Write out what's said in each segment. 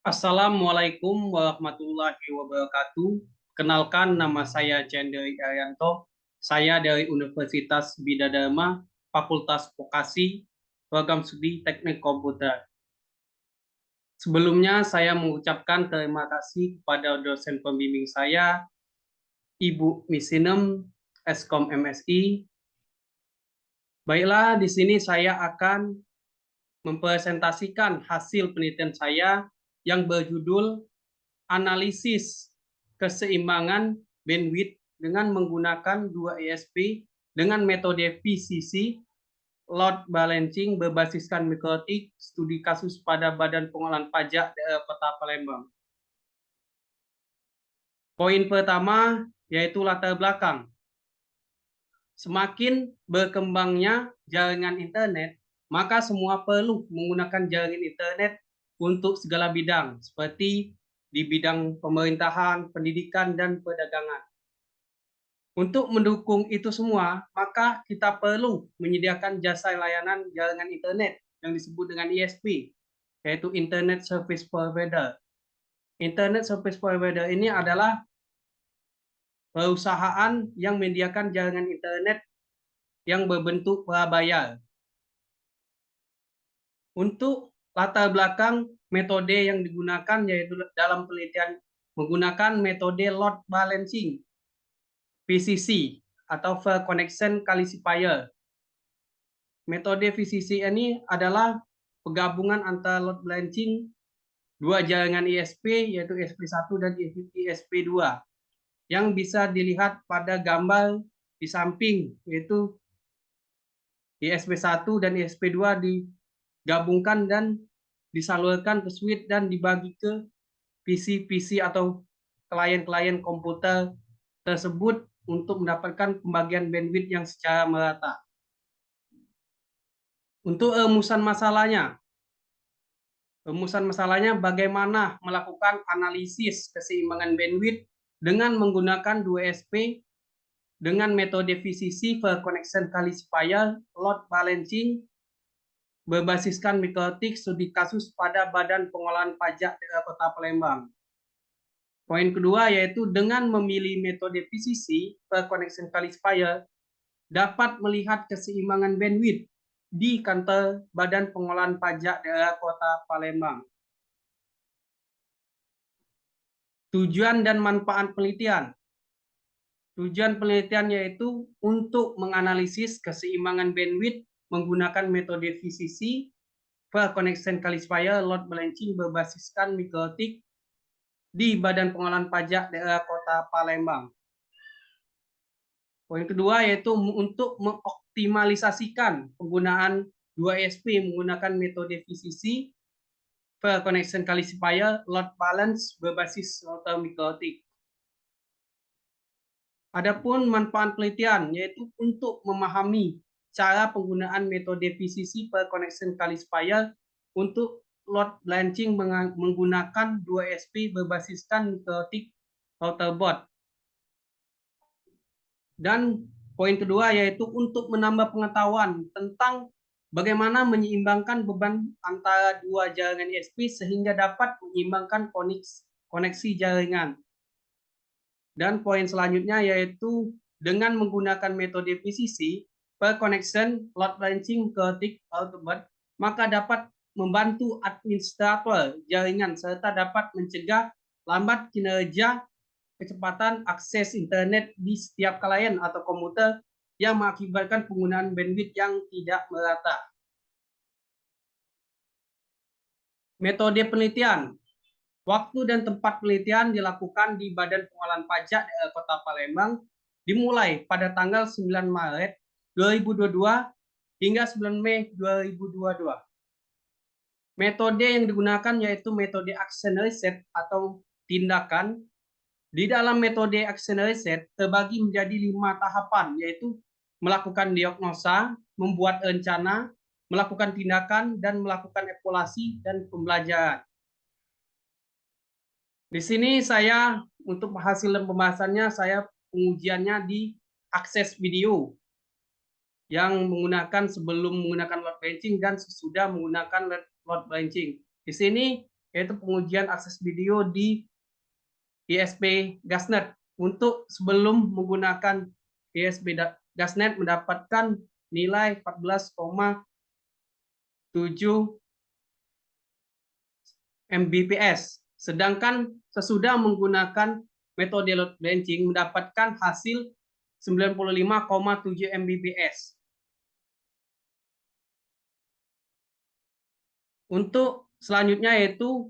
Assalamualaikum warahmatullahi wabarakatuh. Kenalkan, nama saya Cenderi Arianto. Saya dari Universitas Bidadharma, Fakultas Vokasi, Program Studi Teknik Komputer. Sebelumnya saya mengucapkan terima kasih kepada dosen pembimbing saya, Ibu Misinem, Eskom MSI. Baiklah, di sini saya akan mempresentasikan hasil penelitian saya yang berjudul analisis keseimbangan bandwidth dengan menggunakan dua ESP dengan metode VCC, load balancing berbasiskan mikrotik, studi kasus pada Badan Pengolahan Pajak Daerah Kota Palembang. Poin pertama yaitu latar belakang. Semakin berkembangnya jaringan internet, maka semua perlu menggunakan jaringan internet untuk segala bidang, seperti di bidang pemerintahan, pendidikan, dan perdagangan. Untuk mendukung itu semua, maka kita perlu menyediakan jasa layanan jaringan internet yang disebut dengan ISP, yaitu Internet Service Provider. Internet Service Provider ini adalah perusahaan yang menyediakan jaringan internet yang berbentuk prabayar. Untuk latar belakang metode yang digunakan yaitu dalam penelitian menggunakan metode load balancing VCC atau Fair Connection Classifier. Metode VCC ini adalah penggabungan antara load balancing dua jaringan ISP yaitu ISP1 dan ISP2 yang bisa dilihat pada gambar di samping, yaitu ISP1 dan ISP2 digabungkan dan disalurkan ke switch dan dibagi ke PC-PC atau klien-klien komputer tersebut untuk mendapatkan pembagian bandwidth yang secara merata. Untuk rumusan masalahnya bagaimana melakukan analisis keseimbangan bandwidth dengan menggunakan dua SP dengan metode VCC Fair Connection Classifier load balancing berbasiskan mikrotik studi kasus pada Badan Pengolahan Pajak Daerah Kota Palembang. Poin kedua yaitu dengan memilih metode VCC Fair Connection Classifier dapat melihat keseimbangan bandwidth di kantor Badan Pengolahan Pajak Daerah Kota Palembang. Tujuan dan manfaat penelitian. Tujuan penelitian yaitu untuk menganalisis keseimbangan bandwidth menggunakan metode VCC Fair Connection Classifier load balancing berbasiskan mikrotik di Badan Pengolahan Pajak Daerah Kota Palembang. Poin kedua yaitu untuk mengoptimalisasikan penggunaan 2SP menggunakan metode VCC Fair Connection Classifier load balance berbasis router mikrotik. Adapun manfaat penelitian yaitu untuk memahami cara penggunaan metode VCC Fair Connection Classifier untuk load balancing menggunakan 2SP berbasiskan mikrotik router board. Dan poin kedua yaitu untuk menambah pengetahuan tentang bagaimana menyeimbangkan beban antara dua jaringan ISP sehingga dapat menyeimbangkan koneksi jaringan. Dan poin selanjutnya yaitu dengan menggunakan metode VCC per connection load balancing mikrotik router board, maka dapat membantu administrator jaringan serta dapat mencegah lambat kinerja kecepatan akses internet di setiap klien atau komputer yang mengakibatkan penggunaan bandwidth yang tidak merata. Metode penelitian. Waktu dan tempat penelitian dilakukan di Badan Pengolahan Pajak Daerah Kota Palembang dimulai pada tanggal 9 Maret 2022 hingga 9 Mei 2022. Metode yang digunakan yaitu metode action reset atau tindakan. Di dalam metode action reset terbagi menjadi 5 tahapan, yaitu melakukan diagnosa, membuat rencana, melakukan tindakan, dan melakukan evaluasi dan pembelajaran. Di sini saya untuk hasil pembahasannya saya pengujiannya di akses video yang menggunakan sebelum menggunakan load balancing dan sesudah menggunakan load balancing. Di sini yaitu pengujian akses video di ISP Gasnet. Untuk sebelum menggunakan ISP Gasnet mendapatkan nilai 14,7 Mbps. Sedangkan sesudah menggunakan metode load balancing mendapatkan hasil 95,7 Mbps. Untuk selanjutnya yaitu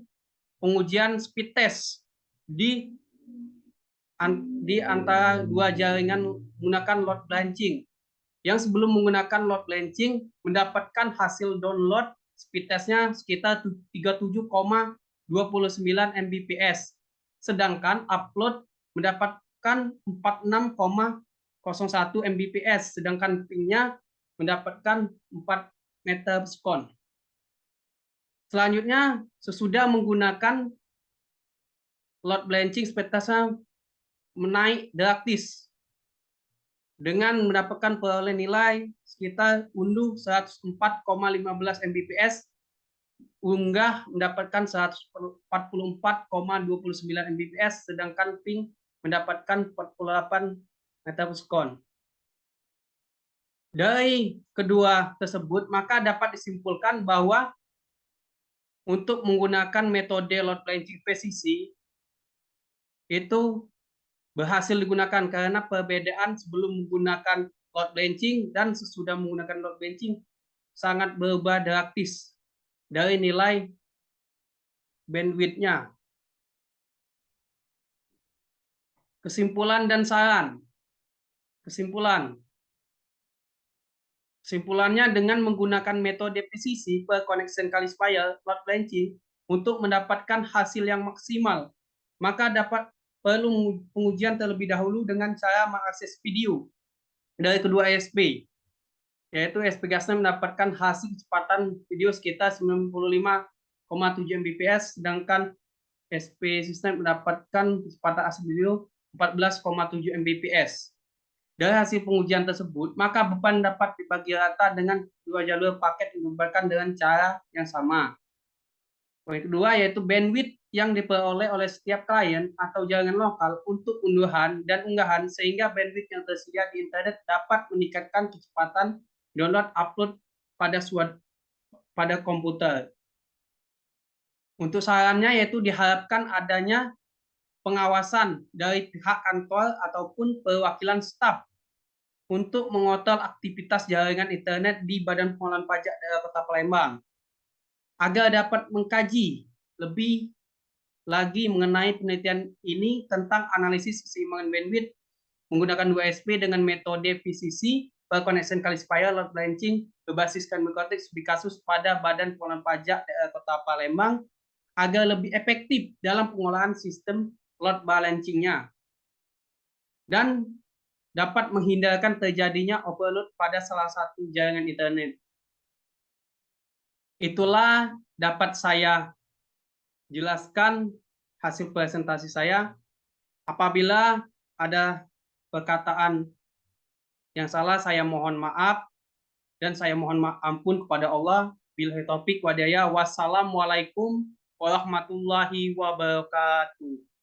pengujian speed test di antara dua jaringan menggunakan load balancing. Yang sebelum menggunakan load balancing mendapatkan hasil download speed testnya sekitar 37,29 Mbps. Sedangkan upload mendapatkan 46,01 Mbps. Sedangkan pingnya mendapatkan 4 meter per second. Selanjutnya, sesudah menggunakan load balancing, speed testnya menaik drastis dengan mendapatkan perolehan nilai sekitar unduh 104,15 Mbps, unggah mendapatkan 144,29 Mbps, sedangkan ping mendapatkan 48 meter per second. Dari kedua tersebut, maka dapat disimpulkan bahwa untuk menggunakan metode load balancing PCC itu berhasil digunakan karena perbedaan sebelum menggunakan load balancing dan sesudah menggunakan load balancing sangat berubah drastis dari nilai bandwidth-nya. Kesimpulan dan saran. Kesimpulannya, dengan menggunakan metode PCC per connection classifier load balancing untuk mendapatkan hasil yang maksimal, maka perlu pengujian terlebih dahulu dengan cara mengakses video dari kedua ISP, yaitu ISP Gasnet mendapatkan hasil kecepatan video sekitar 95,7 Mbps, sedangkan ISP System mendapatkan kecepatan akses video 14,7 Mbps. Dari hasil pengujian tersebut, maka beban dapat dibagi rata dengan dua jalur paket dibubarkan dengan cara yang sama. Poin kedua yaitu bandwidth yang diperoleh oleh setiap klien atau jaringan lokal untuk unduhan dan unggahan, sehingga bandwidth yang tersedia di internet dapat meningkatkan kecepatan download upload pada komputer. Untuk sarannya yaitu diharapkan adanya pengawasan dari pihak kantor ataupun perwakilan staf untuk mengontrol aktivitas jaringan internet di Badan Pengelolaan Pajak Daerah Kota Palembang, agar dapat mengkaji lebih lagi mengenai penelitian ini tentang analisis keseimbangan bandwidth menggunakan dua ISP dengan metode PCC per connection classifier load balancing berbasis kernel Cortex di kasus pada Badan Pengelolaan Pajak Daerah Kota Palembang, agar lebih efektif dalam pengolahan sistem load balancing-nya dan dapat menghindarkan terjadinya overload pada salah satu jaringan internet. Itulah dapat saya jelaskan hasil presentasi saya. Apabila ada perkataan yang salah, saya mohon maaf dan saya mohon ampun kepada Allah. Billahi taufik wa hidayah. Wassalamualaikum warahmatullahi wabarakatuh.